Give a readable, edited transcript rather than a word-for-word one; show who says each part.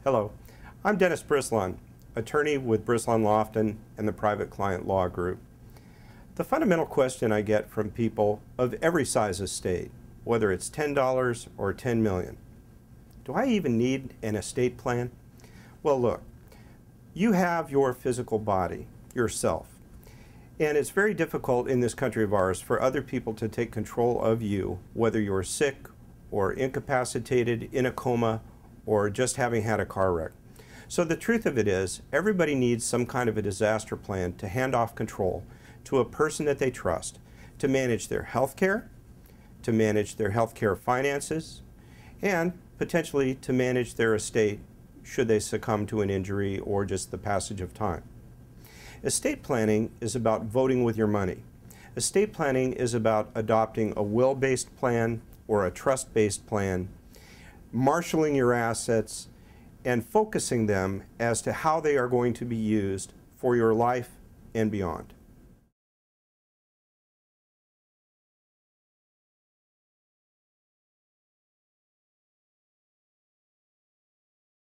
Speaker 1: Hello, I'm Dennis Brislon, attorney with Brislon Lofton and the Private Client Law Group. The fundamental question I get from people of every size estate, whether it's $10 or $10 million, do I even need an estate plan? Well, look, you have your physical body, yourself, and it's very difficult in this country of ours for other people to take control of you, whether you're sick or incapacitated, in a coma, or just having had a car wreck. So the truth of it is, everybody needs some kind of a disaster plan to hand off control to a person that they trust to manage their health care, to manage their health care finances, and potentially to manage their estate should they succumb to an injury or just the passage of time. Estate planning is about voting with your money. Estate planning is about adopting a will-based plan or a trust-based plan, marshaling your assets, and focusing them as to how they are going to be used for your life and beyond.